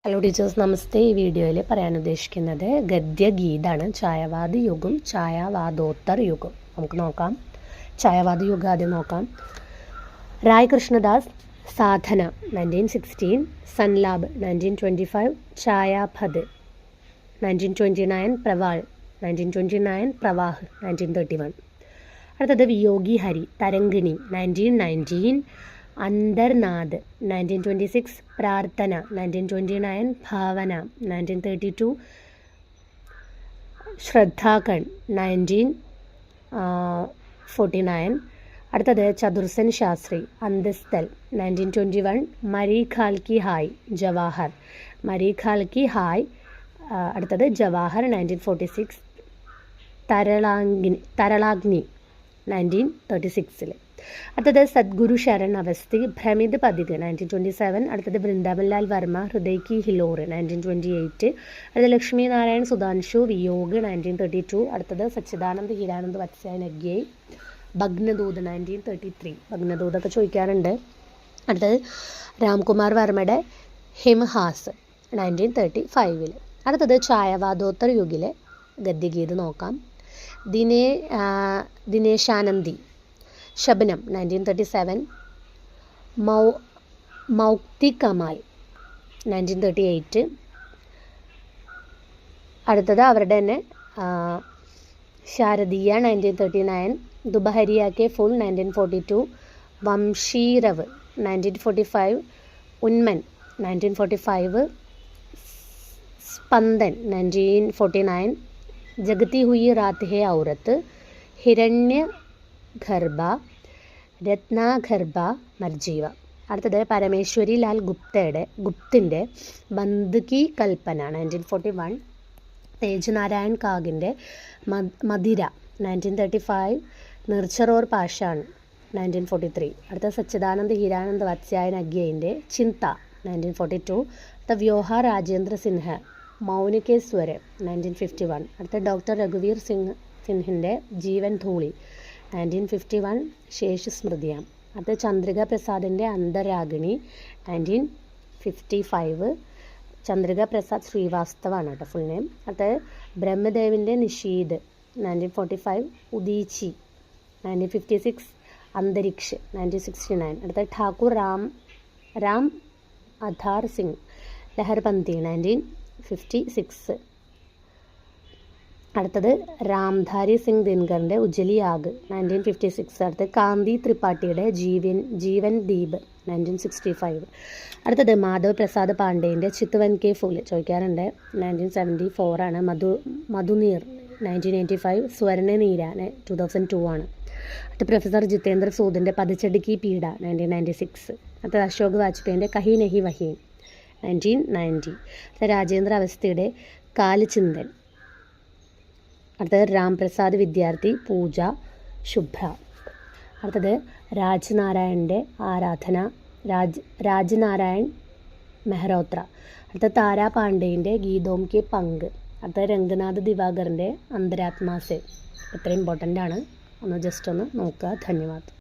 Hello teachers, നമസ്തേ. ഈ വീഡിയോയിൽ പറയാൻ ഉദ്ദേശിക്കുന്നത് ഗദ്യഗീതാണ്. ഛായാവാദ യുഗം, ഛായാവാദോത്തർ യുഗം. നമുക്ക് നോക്കാം. ഛായാവാദ യുഗം ആദ്യം നോക്കാം. റായ് കൃഷ്ണദാസ്, സാധന 1916, സൻലാബ് 1925, ഛായാപഥ് 1929, പ്രവാൾ 1929, പ്രവാഹ് 1931. അടുത്തത് വിയോഗി ഹരി, തരംഗിണി 1919, അന്തർനാദ് 1926, പ്രാർത്ഥന 1929, ഭാവന 1932, ശ്രദ്ധാകൺ 1949. അടുത്തത് ചതുർസൻ ശാസ്ത്രി, അന്തസ്ഥൽ 1921, മരി ഖാൽക്കി ഹായ്, ജവാഹർ മരി ഖാൽക്കി ഹായ്. അടുത്തത് ജവാഹർ 1946, തരളാഗ്നി 1936. അടുത്തത് സദ്ഗുരു ശരൺ അവസ്ഥി, ഭ്രമിത് പതിക് 1927. അടുത്തത് വൃന്ദാവൻലാൽ വർമ്മ, ഹൃദയ് കി ഹിലോർ 1928. അടുത്തത് ലക്ഷ്മി നാരായൺ സുധാൻഷു, വിയോഗ് 1932. അടുത്തത് സച്ചിദാനന്ദ് ഹീരാനന്ദ് വത്സ്യായൻ അഗ്യേ, ഭഗ്നദൂത് 1933. ഭഗ്നദൂതൊക്കെ ചോദിക്കാറുണ്ട്. അടുത്തത് രാംകുമാർ വർമ്മയുടെ ഹിംഹാസ് 1935. അടുത്തത് ഛായാവാദോത്തർ യുഗിലെ ഗദ്യഗീത് നോക്കാം. ദിനേശാനന്ദി, ശബനം 1937, മൗക്തി കമാൽ 1938. അടുത്തത് അവരുടെ തന്നെ ശാരദീയ 1939, ദുബഹരിയ കെ ഫുൾ 1942, വംശീരവ് 1945, ഉന്മൻ 1945, സ്പന്ദൻ 1949, ജഗതി ഹുയി രാത് ഹെ ഔറത്ത്, ഹിരണ്യ ഗർഭ, രത്നാഗർഭ, മർജീവ. അടുത്തത് പരമേശ്വരി ലാൽ ഗുപ്തിൻ്റെ ബന്ദ് കി കൽപ്പന 1941, തേജ് നാരായൺ കാഗിൻ്റെ മദിര 1935, നിർച്ചർ ഓർ പാഷാൺ 1943. അടുത്ത സച്ചിദാനന്ദ് ഹീരാനന്ദ് വത്സ്യായൻ അഗ്യയിൻ്റെ ചിന്ത 1942. അടുത്ത വ്യോഹ രാജേന്ദ്ര സിൻഹ, മൗന കെ സ്വരം 1951. അടുത്ത ഡോക്ടർ രഘുവീർ സിൻഹിൻ്റെ ജീവൻ ധൂളി 1951, ശേഷ് സ്മൃതിയാം. അടുത്ത ചന്ദ്രിക പ്രസാദിൻ്റെ അന്തരാഗിണി 1955. ചന്ദ്രിക പ്രസാദ് ശ്രീവാസ്തവാണ് കേട്ടോ ഫുൾ നെയിം. അടുത്ത ബ്രഹ്മദേവിൻ്റെ നിഷീദ് 1945, ഉദീച്ചി 1956, അന്തരിക്ഷ് 1969. അടുത്ത ഠാക്കൂർ രാം അധാർ സിംഗ്, ലഹർബന്തി 1956. അടുത്തത് രാംധാരി സിംഗ് ദിൻകറിൻ്റെ ഉജ്ജലി ആഗ് 1956. അടുത്തത് കാന്തി ത്രിപാഠിയുടെ ജീവൻ ദീപ് 1965. അടുത്തത് മാധവ് പ്രസാദ് പാണ്ഡേൻ്റെ ചിത്വൻ കെ ഫൂല് ചോദിക്കാറുണ്ട് 1974 ആണ്. മധുനീർ 1985, സ്വർണ്ണനീര 2002 ആണ്. അടുത്ത പ്രൊഫസർ ജിതേന്ദ്ര സൂദിൻ്റെ പതിച്ചടി കി പീഡ 1996. അടുത്തത് അശോക് വാജ്പേയിൻ്റെ കഹി നഹി വഹി 1990. അടുത്ത രാജേന്ദ്ര അവസ്ഥയുടെ കാല് ചിന്തൻ. അടുത്തത് രാംപ്രസാദ് വിദ്യാർത്ഥി, പൂജ, ശുഭ്ര. അടുത്തത് രാജ്നാരായണൻ്റെ ആരാധന, രാജ്നാരായൺ മെഹ്റോത്ര. അടുത്തത് താരാ പാണ്ഡേൻ്റെ ഗീതോം കെ പങ്ക്. അടുത്തത് രംഗനാഥ് ദിവാകറിൻ്റെ അന്തരാത്മാസെ. ഇത്ര ഇമ്പോർട്ടൻ്റ് ആണ്, ഒന്ന് ജസ്റ്റ് ഒന്ന് നോക്കുക. ധന്യവാദ്.